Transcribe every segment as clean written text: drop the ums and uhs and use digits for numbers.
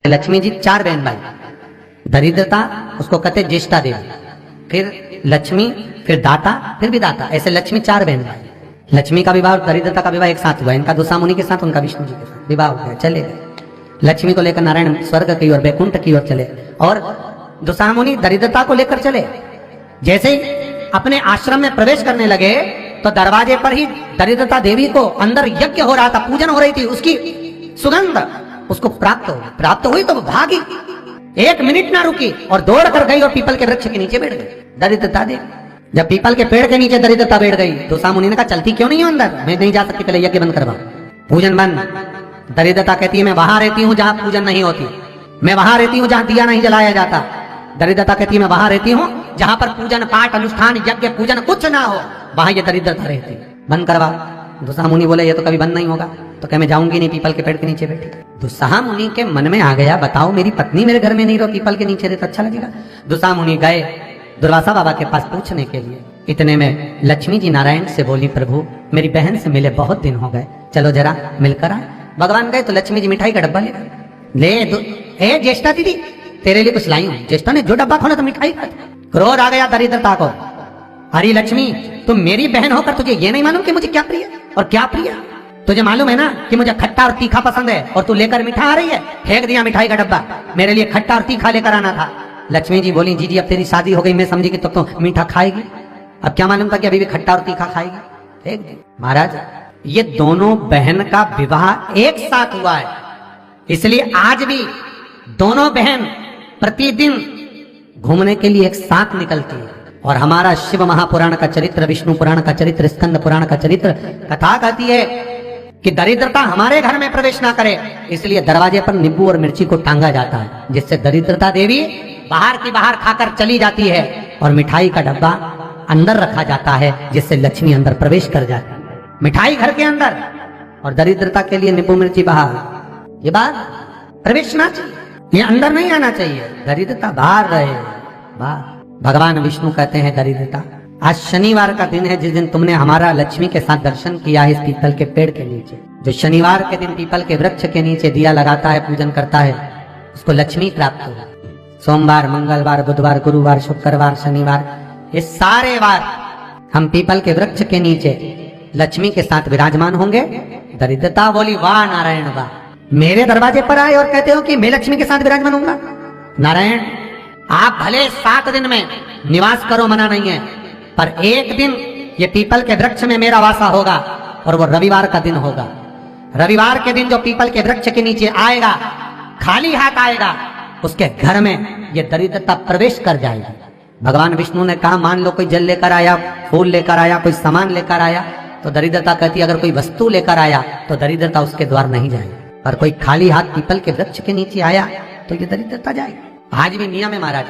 लक्ष्मी जी 4 बहन भाई, दरिद्रता उसको कहते ज्येष्ठा देवी, फिर लक्ष्मी, फिर दाता, फिर विदाता, ऐसे लक्ष्मी 4 बहन भाई। लक्ष्मी का विवाह और दरिद्रता का विवाह एक साथ हुआ, इनका दुसा मुनि के साथ, उनका विष्णु जी के साथ विवाह हो गया, चले गए। लक्ष्मी को लेकर नारायण स्वर्ग की ओर बैकुंठ की ओर चले, और दुसा मुनि दरिद्रता को लेकर चले। जैसे ही अपने आश्रम में प्रवेश करने लगे तो दरवाजे पर ही दरिद्रता देवी को अंदर यज्ञ हो रहा था, पूजन हो रही थी, उसकी सुगंध उसको प्राप्त हुई तो वो भागी, 1 मिनट ना रुकी और दौड़ कर गई और पीपल के वृक्ष के नीचे बैठ गई दरिद्रता देवी। जब पीपल के पेड़ के नीचे दरिद्रता बैठ गई, दुसा मुनि ने कहा चलती क्यों नहीं हो अंदर, मैं नहीं जा सकती, पहले यज्ञ बंद करवा, पूजन बंद। दरिद्रता कहती है मैं वहां रहती हूं जहां पूजन नहीं होती, मैं वहां रहती हूं जहां दिया नहीं जलाया जाता। दरिद्रता कहती है मैं वहां रहती हूं जहां पर पूजन पाठ अनुष्ठान यज्ञ पूजन कुछ ना हो, वहां ये दरिद्रता रहती, बंद करवा। दुसा मुनि बोले ये तो कभी बंद नहीं होगा, तो कह मैं जाऊंगी नहीं, पीपल के पेड़ के नीचे बैठी। दुसा मुनि के मन में आ गया, बताओ मेरी पत्नी मेरे घर में नहीं रहो, पीपल के नीचे रहे तो अच्छा लगेगा। दुसा मुनि गए दुर्वासा बाबा के पास पूछने के लिए। इतने में लक्ष्मी जी नारायण से बोली प्रभु मेरी बहन से मिले बहुत दिन हो गए, चलो जरा मिलकर आए। भगवान गए तो लक्ष्मी जी मिठाई का डब्बा ले ज्येष्ठा दीदी तेरे लिए कुछ लाई हूं। ज्येष्ठा ने जो डब्बा खोला तो मिठाई खा, क्रोध आ गया दरिद्रता को, अरे लक्ष्मी तुम मेरी बहन होकर तुझे ये नहीं मालूम कि मुझे क्या प्रिय और क्या प्रिय, तुझे मालूम है ना कि मुझे खट्टा और तीखा पसंद है और तू लेकर मीठा आ रही है। फेंक दिया मिठाई का डब्बा, मेरे लिए खट्टा और तीखा लेकर आना था। लक्ष्मी जी बोली जी अब तेरी शादी हो गई, मैं समझी कि तो मीठा खाएगी, अब क्या मालूम था कि अभी भी खट्टा और तीखा खाएगी, फेंक दे। महाराज ये दोनों बहन का विवाह एक साथ हुआ है, इसलिए आज भी दोनों बहन प्रतिदिन घूमने के लिए एक साथ निकलती है। और हमारा शिव महापुराण का चरित्र, विष्णु पुराण का चरित्र, स्कंद पुराण का चरित्र कथा कहती है कि दरिद्रता हमारे घर में प्रवेश ना करे, इसलिए दरवाजे पर नींबू और मिर्ची को टांगा जाता है, जिससे दरिद्रता देवी बाहर की बाहर खाकर चली जाती है, और मिठाई का डब्बा अंदर रखा जाता है, जिससे लक्ष्मी अंदर प्रवेश कर जाती है। मिठाई घर के अंदर और दरिद्रता के लिए नींबू मिर्ची बाहर, ये बात प्रवेश ना चाहिए, ये अंदर नहीं आना चाहिए, दरिद्रता बाहर रहे बाहर। भगवान विष्णु कहते हैं दरिद्रता आज शनिवार का दिन है, जिस दिन तुमने हमारा लक्ष्मी के साथ दर्शन किया है इस पीपल के पेड़ के नीचे, जो शनिवार के दिन पीपल के वृक्ष के नीचे दिया लगाता है, पूजन करता है, उसको लक्ष्मी प्राप्त हो। सोमवार, मंगलवार, बुधवार, गुरुवार, शुक्रवार, शनिवार, ये सारे वार हम पीपल के वृक्ष के नीचे लक्ष्मी के साथ विराजमान होंगे। दरिद्रता बोली वाह नारायण वाह, मेरे दरवाजे पर आए और कहते हो कि मैं लक्ष्मी के साथ विराजमान होऊंगा। नारायण आप भले 7 दिन में निवास करो, मना नहीं है, पर एक दिन ये पीपल के वृक्ष में मेरा वासा होगा, और वो रविवार का दिन होगा। रविवार के दिन जो पीपल के वृक्ष के नीचे आएगा, खाली हाथ आएगा, उसके घर में ये दरिद्रता प्रवेश कर जाएगी। भगवान विष्णु ने कहा मान लो कोई जल लेकर आया, फूल लेकर आया, कोई सामान लेकर आया, तो दरिद्रता कहती अगर कोई वस्तु लेकर आया तो दरिद्रता उसके द्वार नहीं जाएगी, और कोई खाली हाथ पीपल के वृक्ष के नीचे आया तो ये दरिद्रता जाएगी। आज भी नियम है महाराज,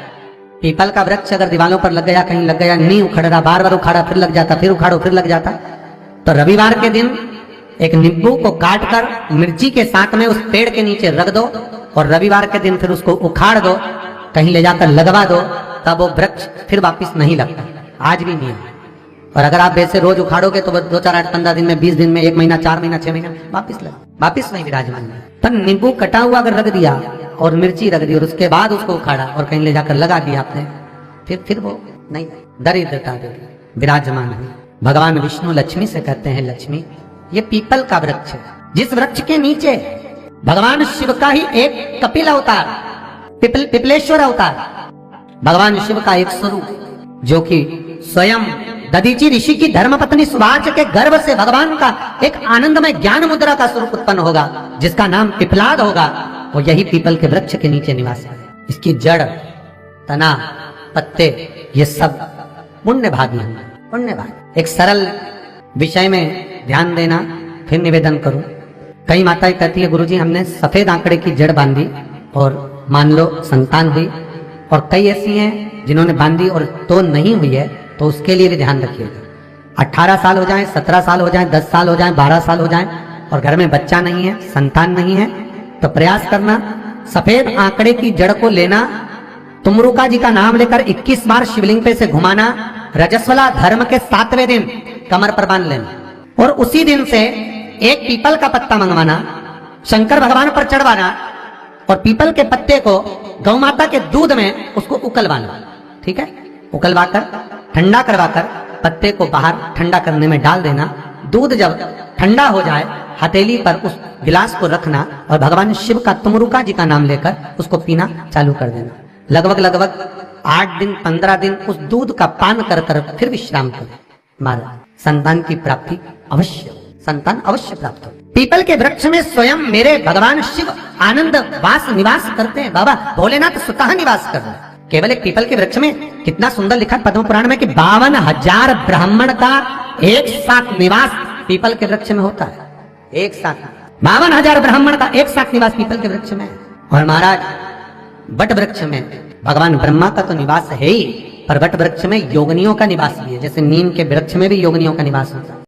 पीपल का वृक्ष अगर दीवालों पर लग गया, कहीं लग गया, नहीं उखड़ रहा, बार बार उखाड़ा फिर लग जाता, फिर उखाड़ो फिर लग जाता, तो रविवार के दिन एक नींबू को काट कर मिर्ची के साथ में उस पेड़ के नीचे रख दो, और रविवार के दिन फिर उसको उखाड़ दो, कहीं ले जाकर लगवा दो, तब वो वृक्ष फिर वापिस नहीं लगता। आज भी नियम। और अगर आप वैसे रोज उखाड़ोगे तो 2, 4, 8, 15 दिन में, 20 दिन में, 1 महीना, 4 महीना, 6 महीना वापिस नहीं विराजमान। पर नींबू कटा हुआ अगर रख दिया और मिर्ची रख दी और उसके बाद उसको उखाड़ा और कहीं ले जाकर लगा दिया आपने, फिर वो नहीं, दरिद्रता विराजमान है। भगवान विष्णु लक्ष्मी से कहते हैं लक्ष्मी ये पीपल का वृक्ष है, जिस वृक्ष के नीचे भगवान शिव का ही एक कपिल अवतार, पिपलेश्वर अवतार, भगवान शिव का एक स्वरूप, जो कि स्वयं दधीची ऋषि की धर्मपत्नी सुभाष के गर्भ से भगवान का एक आनंदमय ज्ञान मुद्रा का स्वरूप उत्पन्न होगा, जिसका नाम पिपलाद होगा, वो यही पीपल के वृक्ष के नीचे निवास है। इसकी जड़, तना, पत्ते, ये सब पुण्य भागी होंगे, पुण्य भागी। एक सरल विषय में ध्यान देना, फिर निवेदन करूं। कई माताएं कहती है गुरुजी हमने सफेद आंकड़े की जड़ बांधी और मान लो संतान हुई, और कई ऐसी हैं जिन्होंने बांधी और तो नहीं हुई है, तो उसके लिए भी ध्यान रखिएगा। 18 साल हो जाए, 17 साल हो जाए, 10 साल हो जाए, 12 साल हो जाए, और घर में बच्चा नहीं है, संतान नहीं है, तो प्रयास करना सफेद आंकड़े की जड़ को लेना, तुमरुका जी का नाम लेकर 21 बार शिवलिंग पे से घुमाना, रजस्वला धर्म के 7वें दिन कमर पर बांध लेना, और उसी दिन से एक पीपल का पत्ता मंगवाना, शंकर भगवान पर चढ़वाना, और पीपल के पत्ते को गौ माता के दूध में उसको उकलवाना, ठीक है, उकलवाकर ठंडा करवाकर पत्ते को बाहर ठंडा करने में डाल देना। दूध जब ठंडा हो जाए हथेली पर उस गिलास को रखना और भगवान शिव का तुमरुका जी का नाम लेकर उसको पीना चालू कर देना। लगभग 8 दिन 15 दिन उस दूध का पान कर कर फिर विश्राम करें। महाराज संतान की प्राप्ति अवश्य, संतान अवश्य प्राप्त हो। पीपल के वृक्ष में स्वयं मेरे भगवान शिव आनंद वास निवास करते हैं। बाबा भोलेनाथ स्वतः निवास कर रहे हैं। केवल एक पीपल के वृक्ष में कितना सुंदर लिखा पद्म पुराण में कि 52,000 ब्राह्मण का एक साथ निवास पीपल के वृक्ष में होता है। एक साथ 52,000 ब्राह्मण का एक साथ निवास पीपल के वृक्ष में। और महाराज वट वृक्ष में भगवान ब्रह्मा का तो निवास है ही, पर वट वृक्ष में योगनियों का निवास भी है। जैसे नीम के वृक्ष में भी योगनियों का निवास होता है।